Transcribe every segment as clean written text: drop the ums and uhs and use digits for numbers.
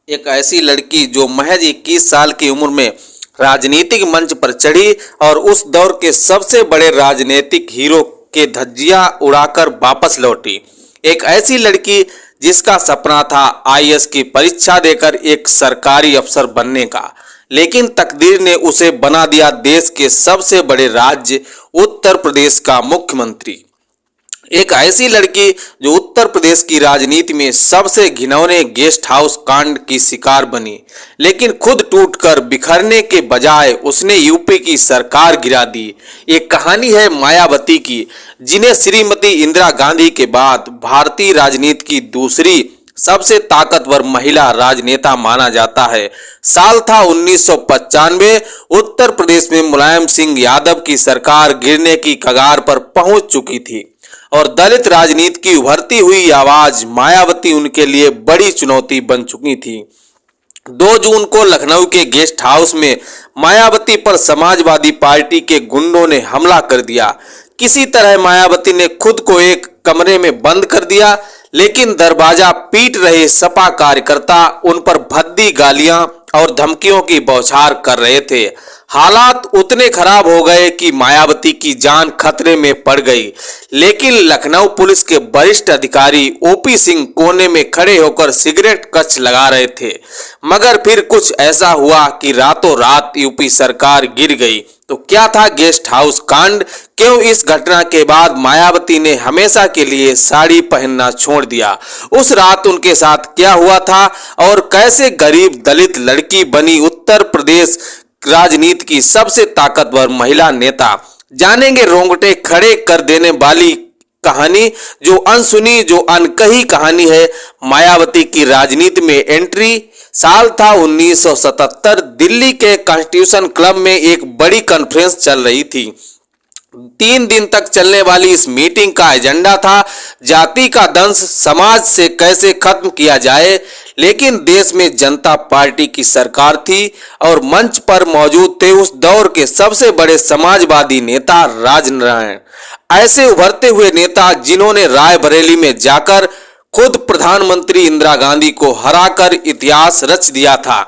एक ऐसी लड़की जो महज 21 साल की उम्र में राजनीतिक मंच पर चढ़ी और उस दौर के सबसे बड़े राजनीतिक हीरो के धज्जियां उड़ाकर वापस लौटी। एक ऐसी लड़की जिसका सपना था आईएएस की परीक्षा देकर एक सरकारी अफसर बनने का, लेकिन तकदीर ने उसे बना दिया देश के सबसे बड़े राज्य उत्तर प्रदेश का मुख्यमंत्री। एक ऐसी लड़की जो उत्तर प्रदेश की राजनीति में सबसे घिनौने गेस्ट हाउस कांड की शिकार बनी, लेकिन खुद टूटकर बिखरने के बजाय उसने यूपी की सरकार गिरा दी। एक कहानी है मायावती की, जिन्हें श्रीमती इंदिरा गांधी के बाद भारतीय राजनीति की दूसरी सबसे ताकतवर महिला राजनेता माना जाता है। साल था 1995। उत्तर प्रदेश में मुलायम सिंह यादव की सरकार गिरने की कगार पर पहुंच चुकी थी और दलित राजनीति की उभरती हुई आवाज मायावती उनके लिए बड़ी चुनौती बन चुकी थी। 2 जून को लखनऊ के गेस्ट हाउस में मायावती पर समाजवादी पार्टी के गुंडों ने हमला कर दिया। किसी तरह मायावती ने खुद को एक कमरे में बंद कर दिया, लेकिन दरवाजा पीट रहे सपा कार्यकर्ता उन पर भद्दी गालियां और धमकियों की बौछार कर रहे थे। हालात उतने खराब हो गए कि मायावती की जान खतरे में पड़ गई, लेकिन लखनऊ पुलिस के वरिष्ठ अधिकारी ओपी सिंह कोने में खड़े होकर सिगरेट कच लगा रहे थे। मगर फिर कुछ ऐसा हुआ कि रातों रात यूपी सरकार गिर गई। तो क्या था गेस्ट हाउस कांड? क्यों इस घटना के बाद मायावती ने हमेशा के लिए साड़ी पहनना छोड़ दिया? उस रात उनके साथ क्या हुआ था और कैसे गरीब दलित लड़की बनी उत्तर प्रदेश राजनीति की सबसे ताकतवर महिला नेता? जानेंगे रोंगटे खड़े कर देने वाली कहानी, जो अनसुनी जो अनकही कहानी है मायावती की राजनीति में एंट्री। साल था 1977। दिल्ली के कॉन्स्टिट्यूशन क्लब में एक बड़ी कॉन्फ्रेंस चल रही थी। 3 दिन तक चलने वाली इस मीटिंग का एजेंडा था जाति का दंश समाज से कैसे खत्म किया जाए, लेकिन देश में जनता पार्टी की सरकार थी और मंच पर मौजूद थे उस दौर के सबसे बड़े समाजवादी नेता राजनारायण। ऐसे उभरते हुए नेता जिन्होंने रायबरेली में जाकर खुद प्रधानमंत्री इंदिरा गांधी को हराकर इतिहास रच दिया था।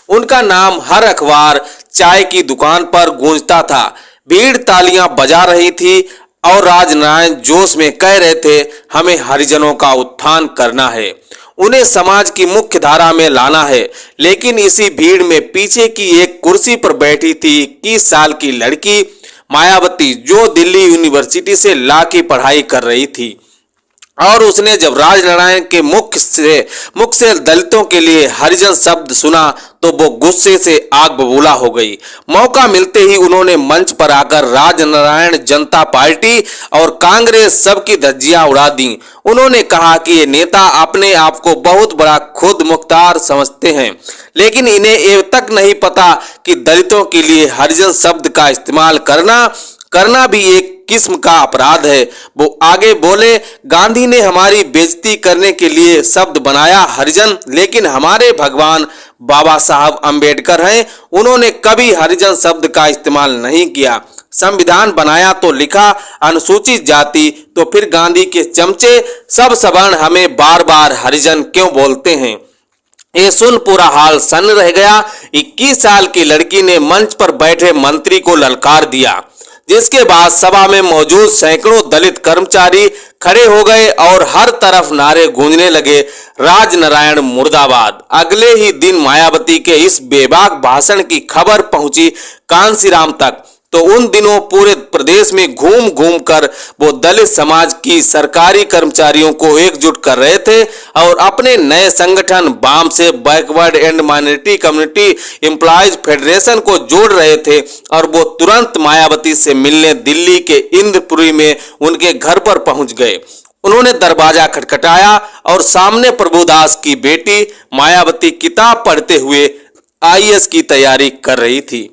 उनका नाम हर अखबार, चाय की दुकान पर गूंजता था। भीड़ तालियां बजा रही थी और राजनारायण जोश में कह रहे थे, हमें हरिजनों का उत्थान करना है, उन्हें समाज की मुख्य धारा में लाना है। लेकिन इसी भीड़ में पीछे की एक कुर्सी पर बैठी थी 21 साल की लड़की मायावती, जो दिल्ली यूनिवर्सिटी से लॉ की पढ़ाई कर रही थी। और उसने जब राजनारायण के मुख से दलितों के लिए हरिजन शब्द सुना तो वो गुस्से से आग बबूला हो गई। मौका मिलते ही उन्होंने मंच पर आकर राजनारायण, जनता पार्टी और कांग्रेस सबकी धज्जियां उड़ा दी। उन्होंने कहा कि ये नेता अपने आप को बहुत बड़ा खुद मुख्तार समझते हैं, लेकिन इन्हें ये तक नहीं पता कि दलितों के लिए हरिजन शब्द का इस्तेमाल करना भी एक किस्म का अपराध है। वो आगे बोले, गांधी ने हमारी बेइज्जती करने के लिए शब्द बनाया हरिजन, लेकिन हमारे भगवान बाबा साहब अंबेडकर हैं, उन्होंने कभी हरिजन शब्द का इस्तेमाल नहीं किया। संविधान बनाया तो लिखा अनुसूचित जाति, तो फिर गांधी के चमचे सब सवर्ण हमें बार बार हरिजन क्यों बोलते हैं? ये सुन पूरा हाल सन्न रह गया। 21 साल की लड़की ने मंच पर बैठे मंत्री को ललकार दिया, जिसके बाद सभा में मौजूद सैकड़ों दलित कर्मचारी खड़े हो गए और हर तरफ नारे गूंजने लगे, राजनारायण मुर्दाबाद। अगले ही दिन मायावती के इस बेबाक भाषण की खबर पहुंची कांसीराम तक। तो उन दिनों पूरे प्रदेश में घूम घूम कर वो दलित समाज की सरकारी कर्मचारियों को एकजुट कर रहे थे और अपने नए संगठन बाम से backward and minority community employees federation को जोड़ रहे थे। और वो तुरंत मायावती से मिलने दिल्ली के इंद्रपुरी में उनके घर पर पहुंच गए। उन्होंने दरवाजा खटखटाया और सामने प्रभुदास की बेटी मायावती किताब पढ़ते हुए आईएएस की तैयारी कर रही थी।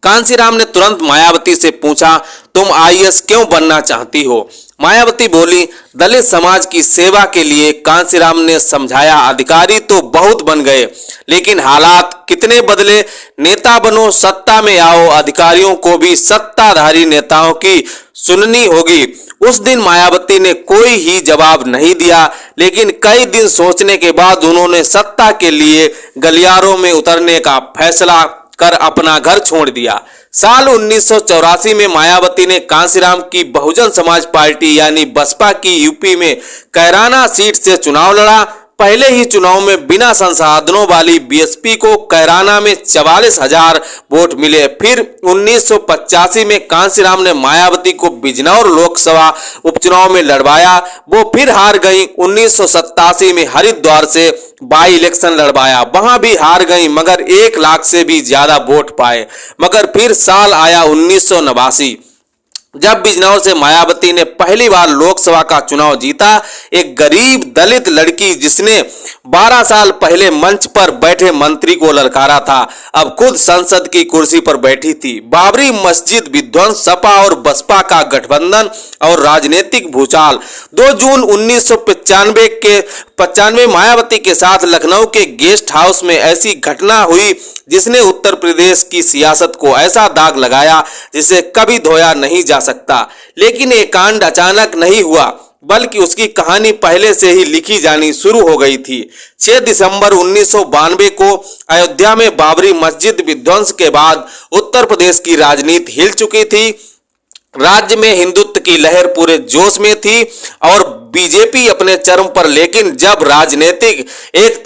कांसीराम ने तुरंत मायावती से पूछा, तुम आईएएस क्यों बनना चाहती हो? मायावती बोली, दलित समाज की सेवा के लिए। कांसीराम ने समझाया, अधिकारी तो बहुत बन गए, लेकिन हालात कितने बदले। नेता बनो, सत्ता में आओ, अधिकारियों को भी सत्ताधारी नेताओं की सुननी होगी। उस दिन मायावती ने कोई ही जवाब नहीं दिया, लेकिन कई दिन सोचने के बाद उन्होंने सत्ता के लिए गलियारों में उतरने का फैसला कर अपना घर छोड़ दिया। साल 1984 में मायावती ने कांसीराम की बहुजन समाज पार्टी यानी बसपा की यूपी में कैराना सीट से चुनाव लड़ा। पहले ही चुनाव में बिना संसाधनों वाली बीएसपी को कैराना में 44,000 वोट मिले। फिर 1985 में कांसीराम ने मायावती को बिजनौर लोकसभा उपचुनाव में लड़वाया, वो फिर हार गई। 1987 में हरिद्वार से बाई इलेक्शन लड़वाया, वहां भी हार गई, मगर 1 लाख से भी ज्यादा वोट पाए। मगर फिर साल आया 1989, जब बिजनौर से मायावती ने पहली बार लोकसभा का चुनाव जीता। एक गरीब दलित लड़की जिसने 12 साल पहले मंच पर बैठे मंत्री को ललकारा था, अब खुद संसद की कुर्सी पर बैठी थी। बाबरी मस्जिद विध्वंस, सपा और बसपा का गठबंधन और राजनीतिक भूचाल। 2 जून 1995 मायावती के साथ लखनऊ के गेस्ट हाउस में ऐसी घटना हुई जिसने उत्तर प्रदेश की सियासत को ऐसा दाग लगाया जिसे कभी धोया नहीं जा सकता। लेकिन ये कांड अचानक नहीं हुआ, बल्कि उसकी कहानी पहले से ही लिखी जानी शुरू हो गई थी। 6 दिसंबर 1992 को अयोध्या में बाबरी मस्जिद विध्वंस के बाद उत्तर प्रदेश की राजनीति हिल चुकी थी। राज्य में हिंदुत्व की लहर पूरे जोश में थी और बीजेपी अपने चरम पर। लेकिन जब राजनीतिक एक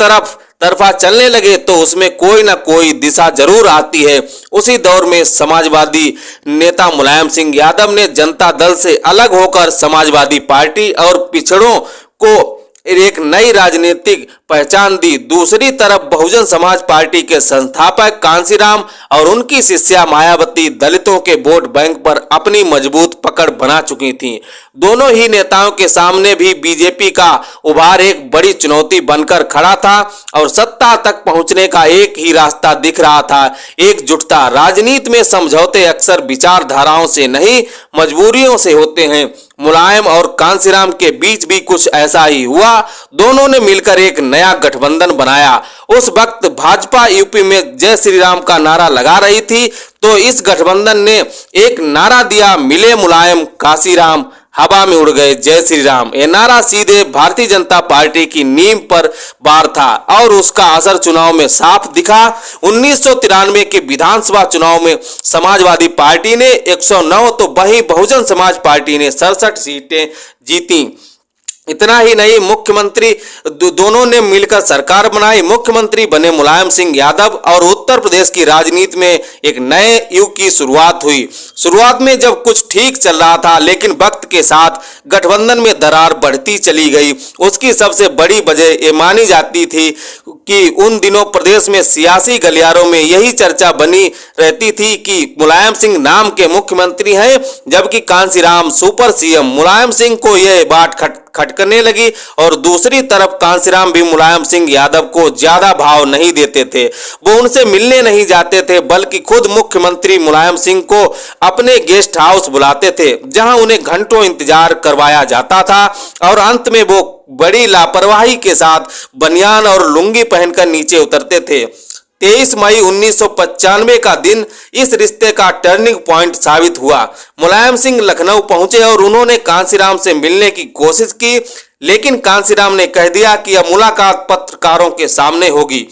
तरफा चलने लगे तो उसमें कोई ना कोई दिशा जरूर आती है। उसी दौर में समाजवादी नेता मुलायम सिंह यादव ने जनता दल से अलग होकर समाजवादी पार्टी और पिछड़ों को एक नई राजनीतिक पहचान दी। दूसरी तरफ बहुजन समाज पार्टी के संस्थापक कांसीराम और उनकी शिष्या मायावती दलितों के वोट बैंक पर अपनी मजबूत पकड़ बना चुकी थीं। दोनों ही नेताओं के सामने भी बीजेपी का उभार एक बड़ी चुनौती बनकर खड़ा था और सत्ता तक पहुंचने का एक ही रास्ता दिख रहा था, एकजुटता। राजनीति में समझौते अक्सर विचारधाराओं से नहीं, मजबूरियों से होते हैं। मुलायम और कांसीराम के बीच भी कुछ ऐसा ही हुआ। दोनों ने मिलकर एक नया गठबंधन बनाया। उस वक्त भाजपा यूपी में जय श्री राम का नारा लगा रही थी, तो इस गठबंधन ने एक नारा दिया, मिले मुलायम कांसीराम, हवा में उड़ गए जय श्री राम। यह नारा सीधे भारतीय जनता पार्टी की नींव पर वार था और उसका असर चुनाव में साफ दिखा। 1993 के विधानसभा चुनाव में समाजवादी पार्टी ने 109 तो वहीं बहुजन समाज पार्टी ने 67 सीटें जीती। इतना ही नहीं, मुख्यमंत्री दोनों ने मिलकर सरकार बनाई। मुख्यमंत्री बने मुलायम सिंह यादव और उत्तर प्रदेश की राजनीति में एक नए युग की शुरुआत हुई। शुरुआत में जब कुछ ठीक चल रहा था, लेकिन वक्त के साथ गठबंधन में दरार बढ़ती चली गई। उसकी सबसे बड़ी वजह ये मानी जाती थी कि उन दिनों प्रदेश में सियासी गलियारों में यही चर्चा बनी रहती थी कि मुलायम सिंह नाम के मुख्यमंत्री हैं, जबकि कांसीराम सुपर सीएम। मुलायम सिंह को यह बात खटकने लगी और दूसरी तरफ कांसीराम भी मुलायम सिंह यादव को ज्यादा भाव नहीं देते थे। वो उनसे मिलने नहीं जाते थे, बल्कि खुद मुख्यमंत्री मुलायम सिंह को अपने गेस्ट हाउस बुलाते थे, जहां उन्हें घंटों इंतजार करवाया जाता था और अंत में वो बड़ी लापरवाही के साथ बनियान और लुंगी पहनकर नीचे उतरते थे। 23 मई 1995 का दिन इस रिश्ते का टर्निंग पॉइंट साबित हुआ। मुलायम सिंह लखनऊ पहुंचे और उन्होंने कांसीराम से मिलने की कोशिश की, लेकिन कांसीराम ने कह दिया कि यह मुलाकात पत्रकारों के सामने होगी।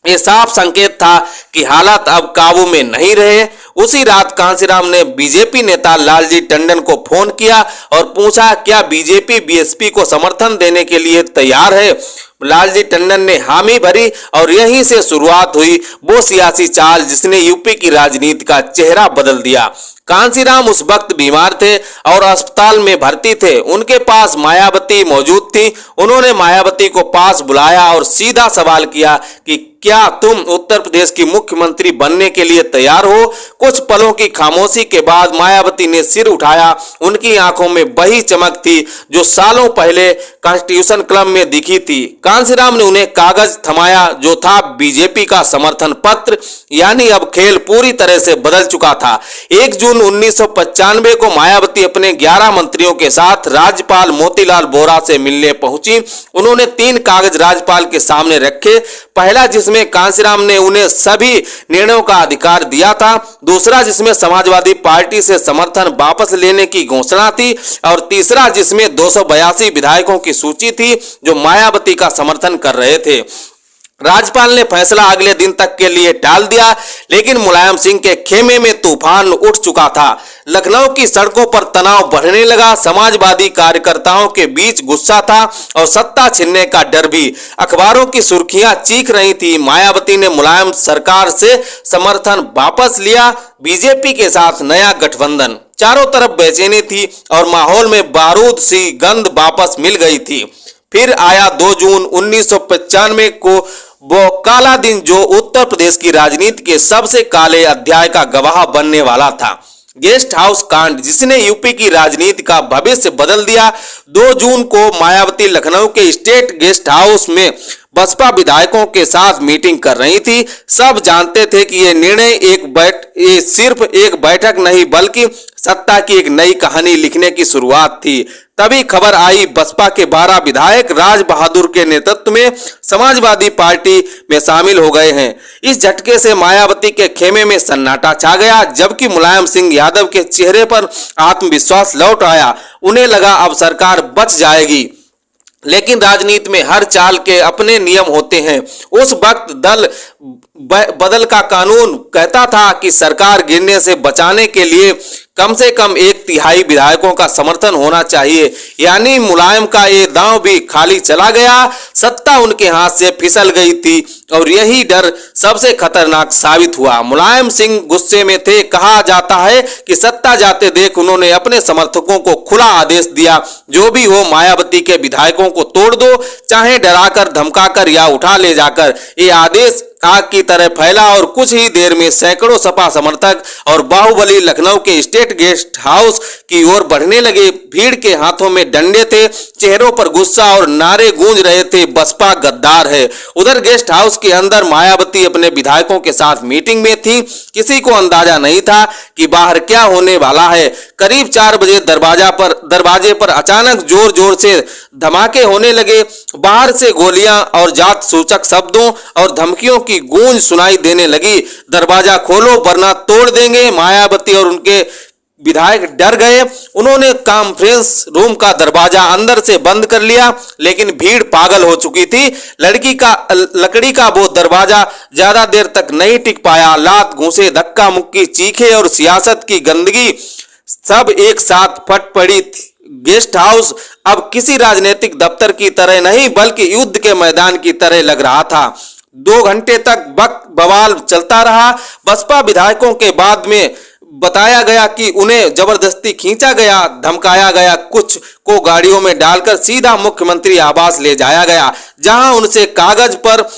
ये साफ संकेत था कि हालात अब काबू में नहीं रहे। उसी रात कांसीराम ने बीजेपी नेता लालजी टंडन को फोन किया और पूछा, क्या बीजेपी बीएसपी को समर्थन देने के लिए तैयार है। लालजी टंडन ने हामी भरी और यहीं से शुरुआत हुई वो सियासी चाल जिसने यूपी की राजनीति का चेहरा बदल दिया। कांसीराम उस वक्त बीमार थे और अस्पताल में भर्ती थे। उनके पास मायावती मौजूद थी। उन्होंने मायावती को पास बुलाया और सीधा सवाल किया कि क्या तुम उत्तर प्रदेश की मुख्यमंत्री बनने के लिए तैयार हो। कुछ पलों की खामोशी के बाद मायावती ने सिर उठाया। उनकी आंखों में वही चमक थी जो सालों पहले कॉन्स्टिट्यूशन क्लब में दिखी थी। कांसीराम ने उन्हें कागज थमाया जो था बीजेपी का समर्थन पत्र, यानी अब खेल पूरी तरह से बदल चुका था। 1 जून 1995 को मायावती अपने 11 मंत्रियों के साथ राज्यपाल मोतीलाल वोरा से मिलने पहुंची। उन्होंने 3 कागज राज्यपाल के सामने रखे। पहला, जिसमें कांसीराम ने उन्हें सभी निर्णयों का अधिकार दिया था, दूसरा जिसमें समाजवादी पार्टी से समर्थन वापस लेने की घोषणा थी और तीसरा जिसमें 282 विधायकों की सूची थी जो मायावती का समर्थन कर रहे थे। राज्यपाल ने फैसला अगले दिन तक के लिए टाल दिया, लेकिन मुलायम सिंह के खेमे में तूफान उठ चुका था। लखनऊ की सड़कों पर तनाव बढ़ने लगा, समाजवादी कार्यकर्ताओं के बीच गुस्सा था और सत्ता छीनने का डर भी। अखबारों की सुर्खियां चीख रही थी, मायावती ने मुलायम सरकार से समर्थन वापस लिया, बीजेपी के साथ नया गठबंधन। चारों तरफ बेचैनी थी और माहौल में बारूद सी गंध वापस मिल गई थी। फिर आया 2 जून 1995 को वो काला दिन जो उत्तर प्रदेश की राजनीति के सबसे काले अध्याय का गवाह बनने वाला था। गेस्ट हाउस कांड, जिसने यूपी की राजनीति का भविष्य बदल दिया। 2 जून को मायावती लखनऊ के स्टेट गेस्ट हाउस में बसपा विधायकों के साथ मीटिंग कर रही थी। सब जानते थे कि यह निर्णय ये सिर्फ एक बैठक नहीं बल्कि सत्ता की एक नई कहानी लिखने की शुरुआत थी। तभी खबर आई, बसपा के 12 विधायक राज बहादुर के नेतृत्व में समाजवादी पार्टी में शामिल हो गए हैं। इस झटके से मायावती के खेमे में सन्नाटा छा गया, जबकि मुलायम सिंह यादव के चेहरे पर आत्मविश्वास लौट आया। उन्हें लगा अब सरकार बच जाएगी, लेकिन राजनीति में हर चाल के अपने नियम होते हैं। उस वक्त दल बदल का कानून कहता था कि सरकार गिरने से बचाने के लिए कम से कम 1/3 विधायकों का समर्थन होना चाहिए। यानी मुलायम का ये दांव भी खाली चला गया, सत्ता उनके हाथ से फिसल गई थी और यही डर सबसे खतरनाक साबित हुआ। मुलायम सिंह गुस्से में थे। कहा जाता है कि सत्ता जाते देख उन्होंने अपने समर्थकों को खुला आदेश दिया, जो भी हो मायावती के विधायकों को तोड़ दो, चाहे डराकर धमकाकर या उठा ले जाकर। ये आदेश आग की तरह फैला और कुछ ही देर में सैकड़ों सपा समर्थक और बाहुबली लखनऊ के स्टेट गेस्ट हाउस की ओर बढ़ने लगे। भीड़ के हाथों में डंडे थे, चेहरों पर गुस्सा और नारे गूंज रहे थे, बसपा गद्दार है। उधर गेस्ट हाउस के अंदर मायावती अपने विधायकों के साथ मीटिंग में थी। किसी को अंदाजा नहीं था कि बाहर क्या होने वाला है। करीब 4 बजे दरवाजे पर अचानक जोर जोर से धमाके होने लगे। बाहर से गोलियां और जात सूचक शब्दों और धमकियों की गूंज सुनाई देने लगी। दरवाजा खोलो वरना तोड़ देंगे। मायावती और उनके विधायक डर गए। उन्होंने कॉन्फ्रेंस रूम का दरवाजा अंदर से बंद कर लिया, लेकिन भीड़ पागल हो चुकी थी। लकड़ी का वो दरवाजा ज्यादा देर तक नहीं टिक पाया। लात घूंसे, धक्का मुक्की, चीखे और सियासत की गंदगी सब एक साथ फट पड़ी थी। गेस्ट हाउस अब किसी राजनीतिक दफ्तर की तरह नहीं बल्कि युद्ध के मैदान की तरह लग रहा था। 2 घंटे तक बवाल चलता रहा। बसपा विधायकों के बाद में बताया गया कि उन्हें जबरदस्ती खींचा गया, धमकाया गया, कुछ को गाड़ियों में डालकर सीधा मुख्यमंत्री आवास ले जाया गया, जहां उनसे कागज पर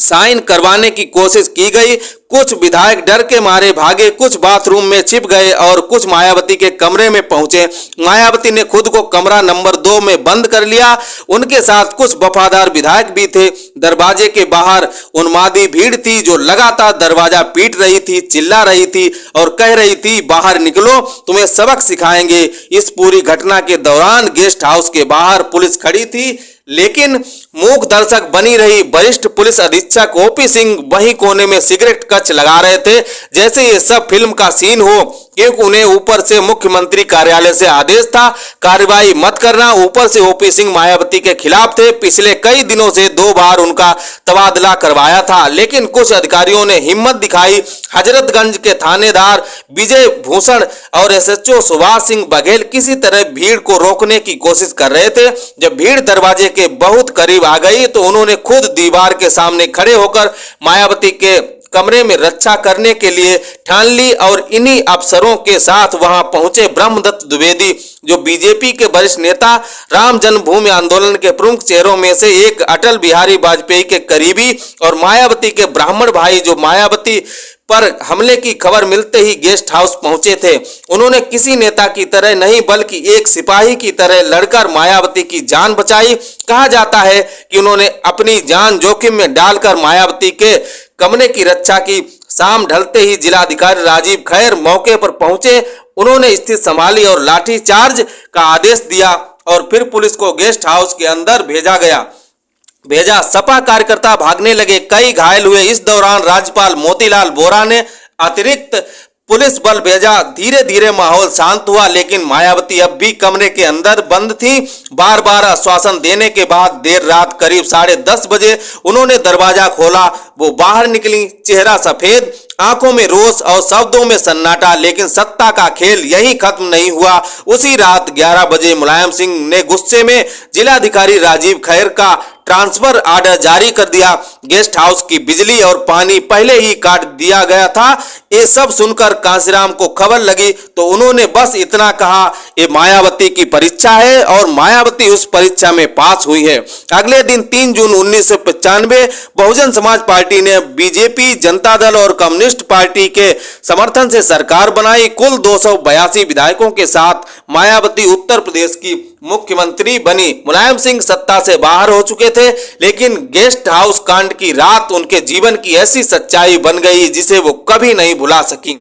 साइन करवाने की कोशिश की गई। कुछ विधायक डर के मारे भागे, कुछ बाथरूम में छिप गए और कुछ मायावती के कमरे में पहुंचे। मायावती ने खुद को कमरा नंबर 2 में बंद कर लिया। उनके साथ कुछ वफादार विधायक भी थे। दरवाजे के बाहर उन्मादी भीड़ थी जो लगातार दरवाजा पीट रही थी, चिल्ला रही थी और कह रही थी, बाहर निकलो, तुम्हें सबक सिखाएंगे। इस पूरी घटना के दौरान गेस्ट हाउस के बाहर पुलिस खड़ी थी, लेकिन मूक दर्शक बनी रही। वरिष्ठ पुलिस अधीक्षक ओपी सिंह वहीं कोने में सिगरेट कच लगा रहे थे, जैसे ये सब फिल्म का सीन हो, क्योंकि उन्हें ऊपर से मुख्यमंत्री कार्यालय से आदेश था कार्रवाई मत करना। ऊपर से ओपी सिंह मायावती के खिलाफ थे। पिछले कई दिनों से 2 बार उनका तबादला करवाया था, लेकिन कुछ अधिकारियों ने हिम्मत दिखाई। हजरतगंज के थानेदार विजय भूषण और एसएचओ सुभाष सिंह बघेल किसी तरह भीड़ को रोकने की कोशिश कर रहे थे। जब भीड़ दरवाजे के बहुत करीब आ गई तो उन्होंने खुद दीवार के सामने खड़े होकर मायावती के कमरे में रक्षा करने के लिए ठान ली और इन्हीं अफसरों के साथ वहां पहुंचे ब्रह्मदत्त द्विवेदी, जो बीजेपी के वरिष्ठ नेता, राम जन्मभूमि आंदोलन के प्रमुख चेहरों में से एक, अटल बिहारी वाजपेयी के करीबी और मायावती के ब्राह्मण भाई, जो मायावती पर हमले की खबर मिलते ही गेस्ट हाउस पहुंचे थे। उन्होंने किसी नेता की तरह नहीं बल्कि एक सिपाही की तरह लड़कर मायावती की जान बचाई। कहा जाता है कि उन्होंने अपनी जान जोखिम में डालकर मायावती के कमरे की रक्षा की। शाम ढलते ही जिलाधिकारी राजीव खैर मौके पर पहुंचे। उन्होंने स्थिति संभाली और लाठीचार्ज का आदेश दिया और फिर पुलिस को गेस्ट हाउस के अंदर भेजा गया। भेजा। सपा कार्यकर्ता भागने लगे, कई घायल हुए। इस दौरान राज्यपाल मोतीलाल वोरा ने अतिरिक्त पुलिस बल भेजा। धीरे धीरे माहौल शांत हुआ, लेकिन मायावती अब भी कमरे के अंदर बंद थी। बार बार आश्वासन देने के बाद देर रात करीब 10:30 बजे उन्होंने दरवाजा खोला। वो बाहर निकली, चेहरा सफेद, आंखों में रोष और शब्दों में सन्नाटा। लेकिन सत्ता का खेल यही खत्म नहीं हुआ। उसी रात 11 बजे मुलायम सिंह ने गुस्से में जिलाधिकारी राजीव खैर का ट्रांसफर ऑर्डर जारी कर दिया। गेस्ट हाउस की बिजली और पानी पहले ही काट दिया गया था। ये सब सुनकर कांशीराम को खबर लगी तो उन्होंने बस इतना कहा, ये मायावती की परीक्षा है और मायावती उस परीक्षा में पास हुई है। अगले दिन 3 जून 1995 बहुजन समाज पार्टी ने बीजेपी, जनता दल और कम्युनिस्ट पार्टी के समर्थन से सरकार बनाई। कुल 282 विधायकों के साथ मायावती उत्तर प्रदेश की मुख्यमंत्री बनी। मुलायम सिंह सत्ता से बाहर हो चुके थे, लेकिन गेस्ट हाउस कांड की रात उनके जीवन की ऐसी सच्चाई बन गई जिसे वो कभी नहीं भुला सकी।